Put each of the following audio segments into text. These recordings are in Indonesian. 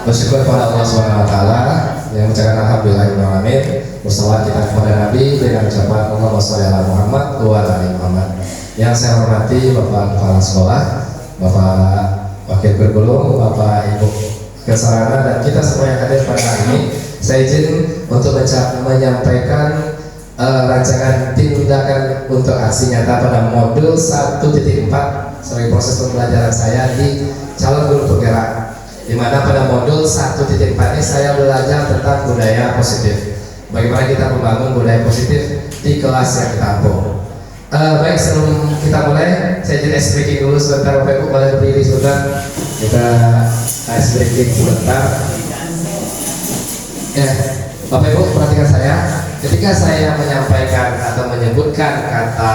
Bersyukur pada Allah Subhanahu wa taala yang mengucapkan alhamdulillahirabbil wassalatu kita kepada Nabi dengan ucapan Allahumma shalli ala Muhammad wa ala ali Muhammad. Yang saya hormati Bapak Kepala Sekolah, Bapak Wakil Guru, Bapak Ibu Kesarana dan kita semua yang hadir pada hari ini, saya izin untuk menyampaikan rancangan tindakan untuk aksi nyata pada modul 1.4 sebagai proses pembelajaran saya di calon guru penggerak, di mana pada modul 1.4 ini saya belajar tentang budaya positif. Bagaimana kita membangun budaya positif di kelas yang kita ampuh. Baik, sebelum kita mulai, saya jadi ice breaking dulu sebentar. Bapak Ibu boleh berdiri sebentar. Kita ice breaking sebentar. Ya, Bapak Ibu perhatikan saya. Ketika saya menyampaikan atau menyebutkan kata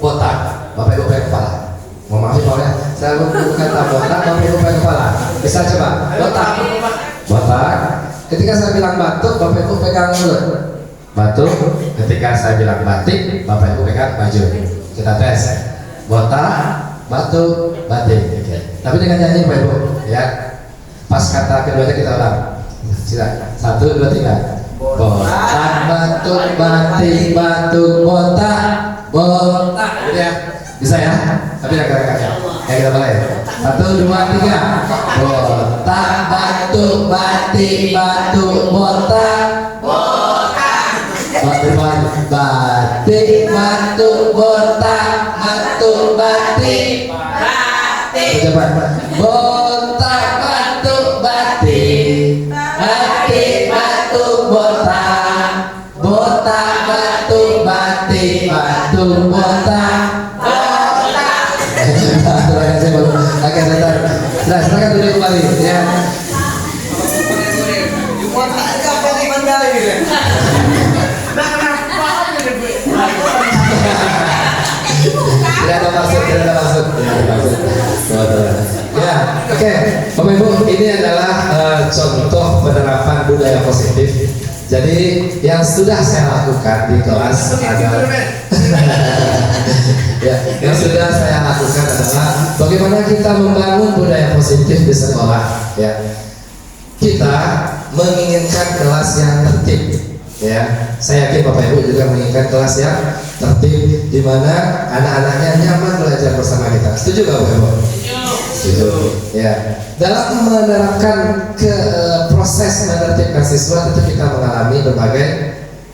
botak, Bapak Ibu pegang kepala. Mohon maaf Pak ya, saya menyebutkan kata botak, Bapak Ibu pegang kepala. Bisa coba, botak, botak. Ketika saya bilang batuk, Bapak Ibu pegang mulut. Batuk. Ketika saya bilang batik, Bapak Ibu pegang baju. Kita tes. Botak, batuk, batik. Oke. Tapi dengan nyanyi Bapak Ibu, ya. Pas kata keduanya kita ulang. Silakan. 1, 2, 3. Botak, batuk, batik, batuk, botak, botak. Ya. Bisa ya? Tapi agak-agak ya. Ya kita mulai. 1, 2, 3. Botak, batuk, batik, batuk, botak, botak. Batuk, batik, batuk, botak, batuk, batik, batik. Coba. Botak, batuk, batik, batik, batuk, botak, botak, batuk, batik, batuk, botak. Oke, sebentar. Nah, silakan duduk kembali ya. Tidak ada maksud. Ya, oke. Bapak Ibu, ini adalah contoh penerapan budaya positif. Jadi yang sudah saya lakukan di kelas adalah ya, yang sudah saya lakukan adalah bagaimana kita membangun budaya positif di sekolah. Ya, kita menginginkan kelas yang tertib. Ya, saya yakin Bapak Ibu juga menginginkan kelas yang tertib, di mana anak-anaknya nyaman belajar bersama kita. Setuju nggak Bapak Ibu? Setuju. Ya, dalam menerapkan proses menertibkan siswa tentu kita mengalami berbagai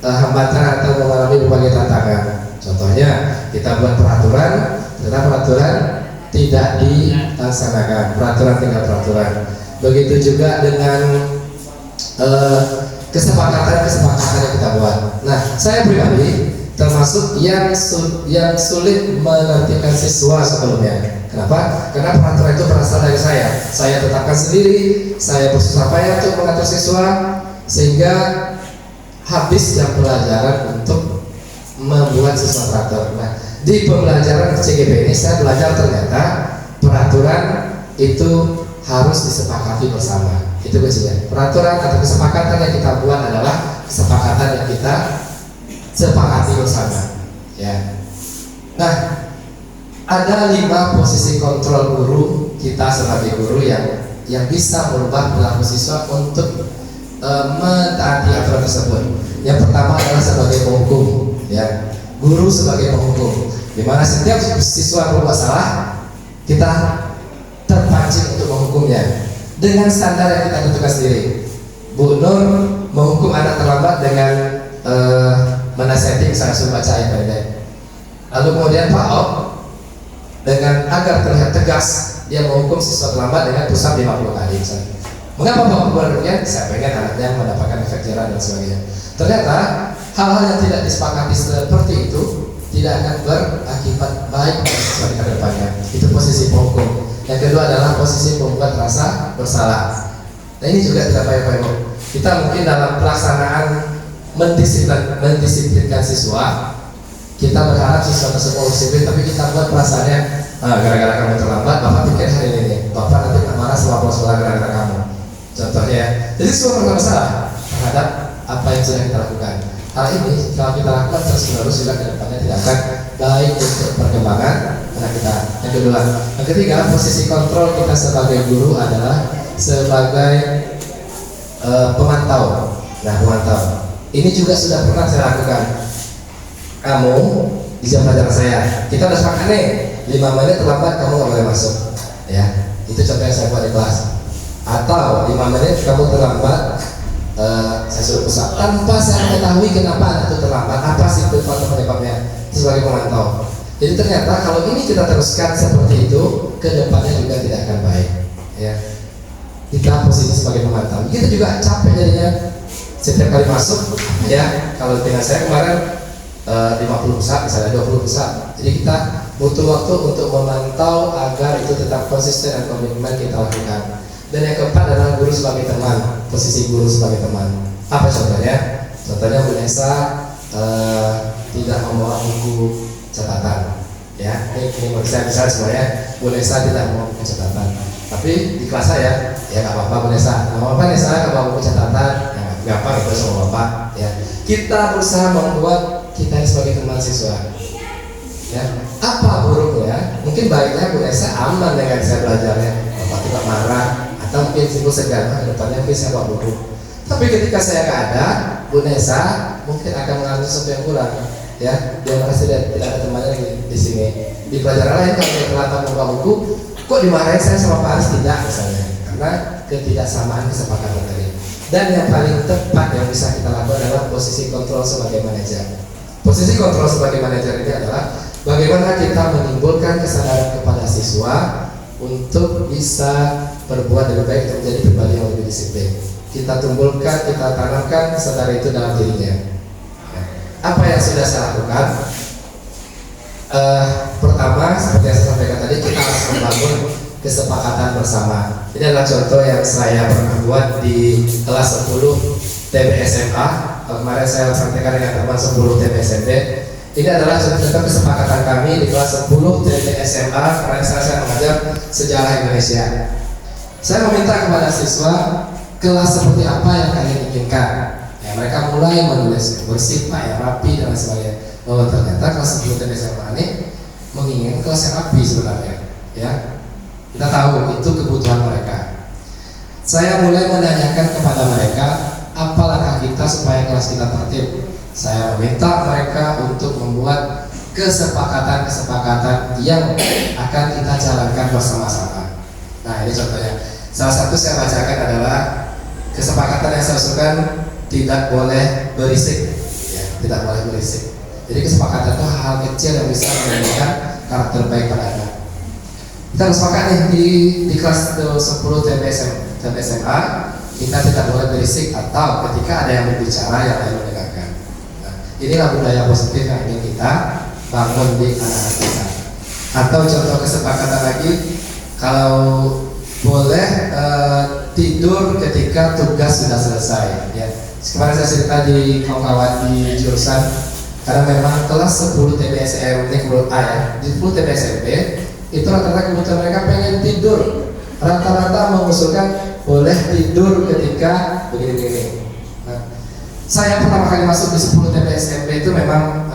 hambatan atau mengalami berbagai tantangan. Contohnya kita buat peraturan, ternyata peraturan tidak dilaksanakan, peraturan tinggal peraturan. Begitu juga dengan kesepakatan yang kita buat. Nah, saya pribadi termasuk yang sulit menertibkan siswa sebelumnya. Kenapa? Karena peraturan itu berasal dari saya. Saya tetapkan sendiri, saya bersusah payah untuk mengatur siswa sehingga habis jam pelajaran untuk membuat siswa teratur. Nah, di pembelajaran CGP ini saya belajar ternyata peraturan itu harus disepakati bersama. Itu kuncinya. Peraturan atau kesepakatan yang kita buat adalah kesepakatan yang kita sepakati bersama. Ya. Nah, ada 5 posisi kontrol guru kita sebagai guru yang bisa merubah perilaku siswa untuk mentaati aturan tersebut. Yang pertama adalah sebagai penghukum. Ya, guru sebagai penghukum, di mana setiap siswa berbuat salah kita terpancing untuk menghukumnya dengan standar yang kita tentukan sendiri. Bu Nur menghukum anak terlambat dengan menasihati misalnya suruh baca ayat pendek. Lalu kemudian Pak Op dengan agar terlihat tegas dia menghukum siswa terlambat dengan pusat 50 kali misalnya. Mengapa Pak buat demikian? Saya pengen anaknya mendapatkan efek jerah dan sebagainya. Ternyata hal-hal yang tidak disepakati seperti itu tidak akan berakibat baik bagi siswa di depannya. Itu posisi penghukum. Yang kedua adalah posisi membuat rasa bersalah. Nah, ini juga tidak baik-baik. Kita mungkin dalam pelaksanaan mendisiplinkan siswa, kita berharap siswa tersebut disiplin, tapi kita buat perasaannya gara-gara kamu terlambat, Bapak pikir hari ini Bapak nanti marah setelah pulang sekolah gara-gara kamu. Contohnya, jadi semua bersalah terhadap apa yang sudah kita lakukan. Hal ini kalau kita lakukan terus-menerus juga ke depannya tidak akan baik untuk perkembangan anak kita. Yang kedua, yang ketiga, posisi kontrol kita sebagai guru adalah sebagai pemantau. Nah, pemantau ini juga sudah pernah saya lakukan. Kamu di jam pelajaran saya, kita udah sepakat nih 5 menit terlambat kamu nggak boleh masuk, ya. Itu contoh yang saya buat di kelas. Atau 5 menit kamu terlambat, saya suruh pusat tanpa saya mengetahui kenapa anak itu terlambat, apa sih itu faktor penyebabnya, itu sebagai pemantau. Jadi ternyata kalau ini kita teruskan seperti itu, kedepannya juga tidak akan baik, ya. Kita posisi sebagai pemantau. Kita juga capek jadinya setiap kali masuk, ya. Kalau dengan saya kemarin 50 pusat, misalnya 20 pusat. Jadi kita butuh waktu untuk memantau agar itu tetap konsisten dan komitmen kita lakukan. Dan yang keempat adalah guru sebagai teman, posisi guru sebagai teman. Apa contohnya? Contohnya Bu Nesa tidak membawa buku catatan, ya. Ini menurut saya bisa sebenarnya Bu Nesa tidak membawa buku catatan. Tapi di kelas saya, ya nggak apa-apa Bu Nesa. Nggak apa-apa Nesa nggak bawa buku catatan, ya gampang itu sama Bapak. Ya, kita berusaha membuat kita sebagai teman siswa. Ya, apa buruknya? Mungkin baiknya Bu Nesa aman dengan saya belajarnya. Bapak tidak marah. Atau mungkin sibuk segan, depannya mungkin saya bawa buku. Tapi ketika saya nggak ada, Bu Nesa mungkin akan mengalami sesuatu yang kurang, ya. Dia merasa tidak ada temannya di sini. Di pelajaran lain kalau dia telat membawa buku, kok dimarahin saya sama Pak Aris tidak misalnya, karena ketidaksamaan kesepakatan tadi. Dan yang paling tepat yang bisa kita lakukan adalah posisi kontrol sebagai manajer. Posisi kontrol sebagai manajer ini adalah bagaimana kita menimbulkan kesadaran kepada siswa untuk bisa berbuat lebih baik untuk menjadi pribadi yang lebih disiplin. Kita tumbuhkan, kita tanamkan kesadaran itu dalam dirinya. Apa yang sudah saya lakukan? Pertama, seperti yang saya sampaikan tadi, kita harus membangun kesepakatan bersama. Ini adalah contoh yang saya pernah buat di kelas 10 TBSMA. Kemarin saya sampaikan dengan teman 10 TBSMB. Ini adalah contoh kesepakatan kami di kelas 10 TBSMA karena saya mengajar sejarah Indonesia. Saya meminta kepada siswa kelas seperti apa yang kalian inginkan. Ya, mereka mulai menulis bersih, Pak, yang rapi dan sebagainya. Oh, ternyata kelas 10 TBSMA ini menginginkan kelas yang rapi sebenarnya. Ya, kita tahu itu kebutuhan mereka. Saya mulai menanyakan kepada mereka apa langkah kita supaya kelas kita tertib. Saya meminta mereka untuk membuat kesepakatan-kesepakatan yang akan kita jalankan bersama-sama. Nah, ini contohnya. Salah satu saya bacakan adalah kesepakatan yang saya usulkan tidak boleh berisik, ya, tidak boleh berisik. Jadi kesepakatan itu hal kecil yang bisa memberikan karakter baik pada anak. Kita harus sepakat nih di kelas 10 TBSMA kita tidak boleh berisik atau ketika ada yang berbicara yang lain mendengarkan. Nah, inilah budaya positif yang ingin kita bangun di anak-anak kita. Atau contoh kesepakatan lagi, kalau boleh tidur ketika tugas sudah selesai. Ya, kemarin saya cerita di kawan-kawan di jurusan, karena memang kelas 10 TBSM A ya, di 10 TBSMB itu rata-rata kebutuhan mereka pengen tidur. Rata-rata mengusulkan boleh tidur ketika begini-begini. Nah, saya pertama kali masuk di 10 TBSMB itu memang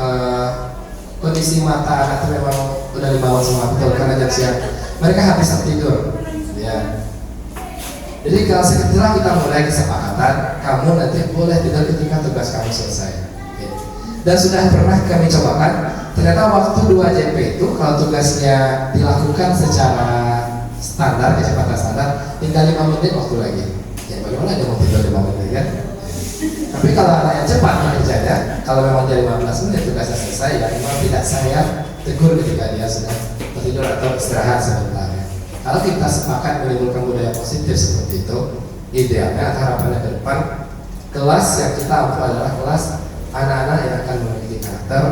kondisi mata anak itu memang udah di bawah semua, betul, karena jam siang. Mereka habis tidur. Ya. Jadi kalau setelah kita mulai kesepakatan, kamu nanti boleh tidur ketika tugas kamu selesai. Oke. Dan sudah pernah kami cobakan, ternyata waktu 2 JP itu kalau tugasnya dilakukan secara standar, kecepatan standar, tinggal 5 menit waktu lagi. Ya bagaimana dia mau tidur 5 menit kan? Tapi kalau anak yang cepat mengerjanya, kalau memang jadi 15 menit tugasnya selesai, ya memang tidak saya tegur ketika dia sudah tertidur atau istirahat sebentar. Kalau kita sepakat menimbulkan budaya positif seperti itu, idealnya harapannya ke depan kelas yang kita ampu adalah kelas anak-anak yang akan memiliki karakter,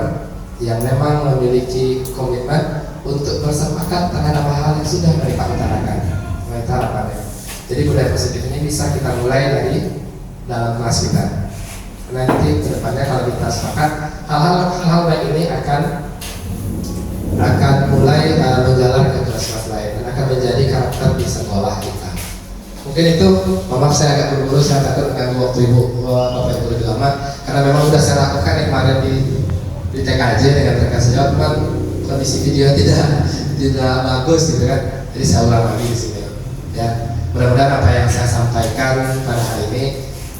yang memang memiliki komitmen untuk bersepakat terhadap hal yang sudah mereka utarakan. Itu harapannya. Jadi budaya positif ini bisa kita mulai dari dalam kelas kita. Nanti ke depannya kalau kita sepakat, hal-hal baik ini akan mulai menjalar ke kelas-kelas lain dan akan menjadi karakter di sekolah kita. Mungkin itu, maaf saya agak buru-buru, saya takut mengganggu waktu Bapak Ibu lebih lama, karena memang sudah saya lakukan kemarin di TKJ dengan rekan sejawat, cuman kondisi video tidak bagus gitu kan. Jadi saya ulang lagi di sini. Ya, mudah-mudahan apa yang saya sampaikan pada hari ini,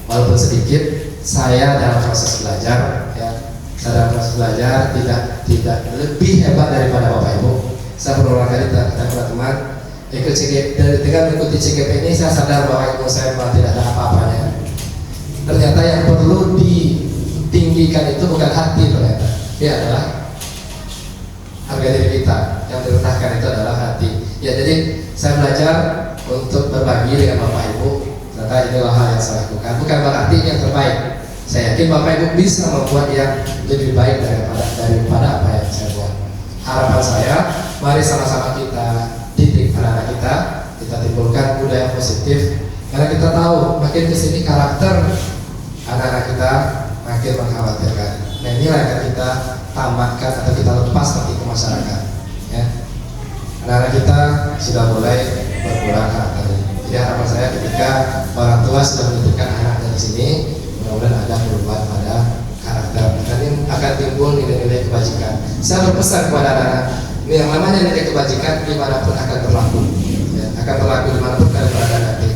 walaupun sedikit, saya dalam proses belajar, ya, saya dalam proses belajar tidak lebih hebat daripada Bapak Ibu. Saya berulang kali teman-teman ikut dengan mengikuti CGP ini, saya sadar bahwa ilmu saya memang tidak ada apa-apanya. Ternyata yang perlu ditinggikan itu bukan hati ternyata, ya adalah harga diri kita. Yang direndahkan itu adalah hati. Ya, jadi saya belajar untuk berbagi dengan Bapak Ibu. Ternyata inilah hal yang saya lakukan. Bukan berarti yang terbaik. Saya yakin Bapak Ibu bisa membuat yang lebih baik daripada apa yang saya buat. Harapan saya, mari sama-sama kita didik anak-anak kita timbulkan budaya positif. Karena kita tahu makin kesini karakter anak-anak kita makin mengkhawatirkan. Nah, inilah yang akan kita tamatkan atau kita lepas nanti ke masyarakat. Ya. Anak-anak kita sudah mulai berkurang karakternya. Jadi harapan saya ketika orang tua sudah menitipkan anaknya di sini, mudah-mudahan ada perubahan pada karakter. Nanti akan timbul nilai-nilai kebajikan. Saya berpesan kepada anak-anak, yang namanya nilai kebajikan dimanapun akan berlaku, ya, akan berlaku dimanapun kalian berada nanti.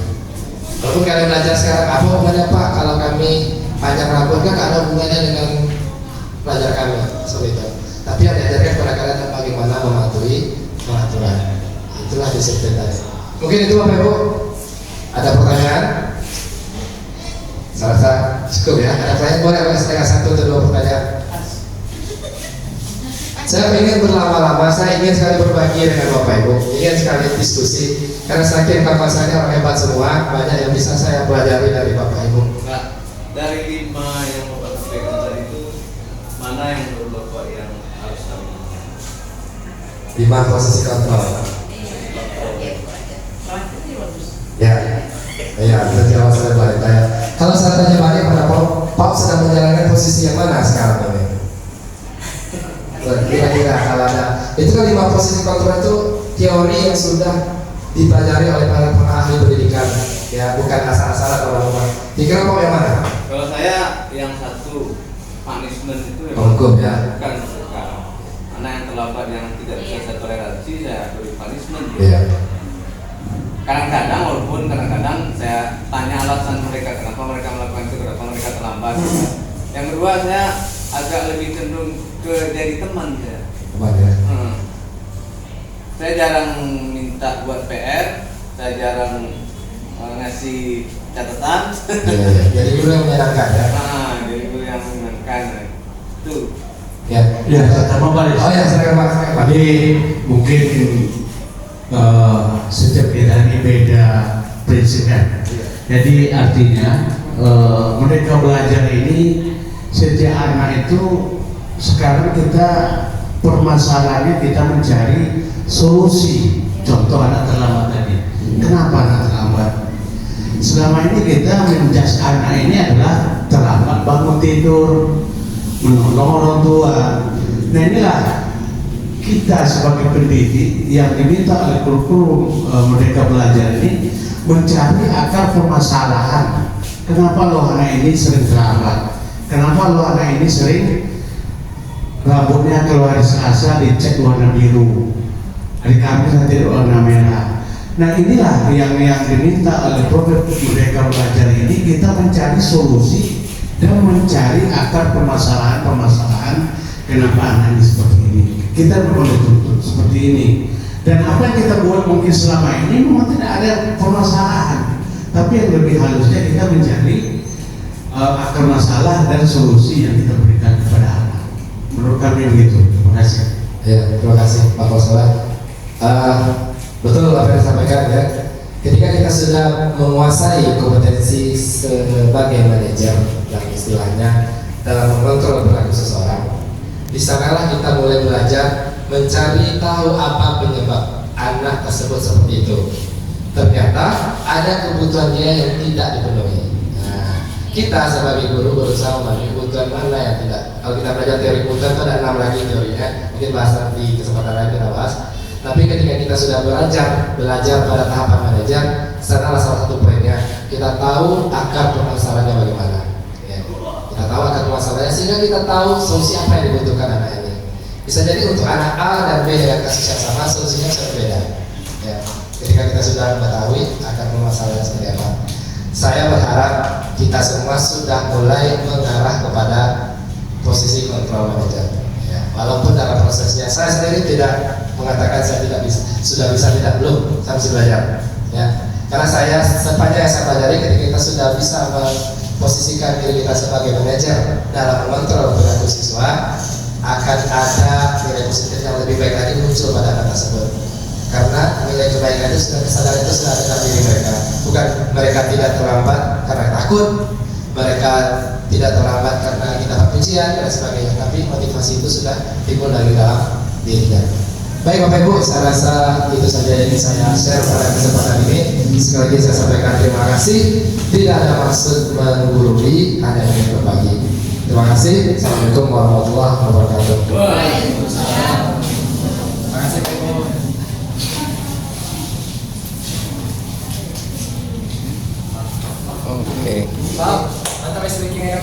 Walaupun kalian belajar sekarang, apa hubungannya Pak kalau kami panjang rambut? Kan ada hubungannya dengan belajar kami seperti itu. Tapi yang diajarkan kepada kalian bagaimana mematuhi peraturan. Itulah disiplin tadi. Mungkin itu Bapak Ibu. Ada pertanyaan? Saya rasa cukup ya. Ada pertanyaan boleh setengah satu atau dua pertanyaan. Saya ingin berlama-lama, saya ingin sekali berbagi dengan Bapak Ibu, ingin sekali diskusi. Karena saking kapan saya orang hebat semua, banyak yang bisa saya pelajari dari Bapak Ibu. Nah, dari 5 yang Bapak sampaikan tadi itu, mana yang menurut Bapak yang harus kami? 5 posisi kontrol. Ya, ya, itu jawab saya balik tanya. Kalau saya tanya balik pada Pak sedang menjalankan posisi yang mana sekarang ini? Kira-kira kalau ada, itu kan 5 posisi kontrol itu teori yang sudah dipelajari oleh para ahli pendidikan, ya, bukan asal-asalan teman-teman. Kira-kira Pak yang mana? Kalau saya yang satu, punishment itu Hukum, ya. bukan suka. Anak yang terlambat yang tidak bisa saya toleransi, saya beri punishment. Iya. Kadang-kadang, walaupun kadang-kadang saya tanya alasan mereka kenapa mereka melakukan itu, kenapa mereka terlambat. Yang kedua, saya agak lebih cenderung ke jadi teman saya. Teman, ya. Saya jarang minta buat PR, saya jarang ngasih catatan. Iya, iya. Jadi guru yang menyenangkan, ya. Jadi guru yang menyenangkan itu. Ya, Ya, sama Pak. Oh ya, silakan Pak. Jadi mungkin setiap kita ini beda prinsipnya. Jadi artinya mereka belajar ini sejak anak itu sekarang kita permasalahannya kita mencari solusi. Contoh anak terlambat tadi. Kenapa anak terlambat? Selama ini kita menjudge anak ini adalah terlambat bangun tidur, menolong orang tua. Nah inilah kita sebagai pendidik yang diminta oleh kurikulum Merdeka Belajar ini mencari akar permasalahan. Kenapa lo anak ini sering terlambat? Kenapa lo anak ini sering rambutnya keluar Selasa dicek warna biru, hari Kamis nanti warna merah. Nah inilah yang diminta oleh program Merdeka Belajar ini, kita mencari solusi dan mencari akar permasalahan kenapa anak ini seperti ini. Kita perlu dituntut seperti ini. Dan apa yang kita buat mungkin selama ini memang tidak ada permasalahan, tapi yang lebih halusnya kita mencari akar masalah dan solusi yang kita berikan kepada anak. Menurut kami begitu. Terima kasih. Ya, terima kasih Pak Kosola. Betul apa yang disampaikan, ya. Ketika kita sudah menguasai kompetensi sebagai manajer yang istilahnya dalam mengontrol perilaku seseorang, di sanalah kita mulai belajar mencari tahu apa penyebab anak tersebut seperti itu. Ternyata ada kebutuhan dia yang tidak dipenuhi. Nah, kita sebagai guru berusaha memahami kebutuhan mana yang tidak. Kalau kita belajar teori kebutuhan itu ada 6 lagi teorinya, mungkin bahas nanti kesempatan lain kita bahas. Tapi ketika kita sudah belajar pada tahapan manajer, sanalah salah satu poinnya. Kita tahu akar permasalahannya bagaimana. Ya. Kita tahu akar permasalahannya sehingga kita tahu solusi apa yang dibutuhkan anak ini. Bisa jadi untuk anak A dan B dengan kasus yang sama solusinya bisa berbeda. Ya, ketika kita sudah mengetahui akar permasalahan seperti apa. Saya berharap kita semua sudah mulai mengarah kepada posisi control manager. Ya, walaupun dalam prosesnya saya sendiri tidak mengatakan saya tidak bisa, sudah bisa tidak belum, saya masih belajar. Ya, karena saya sepanjang yang saya pelajari ketika kita sudah bisa memposisikan diri kita sebagai manajer dalam mengontrol perilaku siswa, akan ada nilai positif yang lebih baik lagi muncul pada anak tersebut. Karena nilai kebaikan itu sudah, kesadaran itu sudah ada dalam diri mereka. Bukan mereka tidak terlambat karena takut, mereka tidak terlambat karena kita pujian dan sebagainya, tapi motivasi itu sudah timbul dari dalam dirinya. Baik Bapak Ibu, saya rasa itu saja yang ingin saya share pada kesempatan ini. Sekali lagi saya sampaikan terima kasih. Tidak ada maksud menggurui, hanya ingin berbagi. Terima kasih. Assalamualaikum warahmatullahi wabarakatuh. Waalaikumsalam. Terima kasih Pak Ibu. Oke. Pak, mantap ya.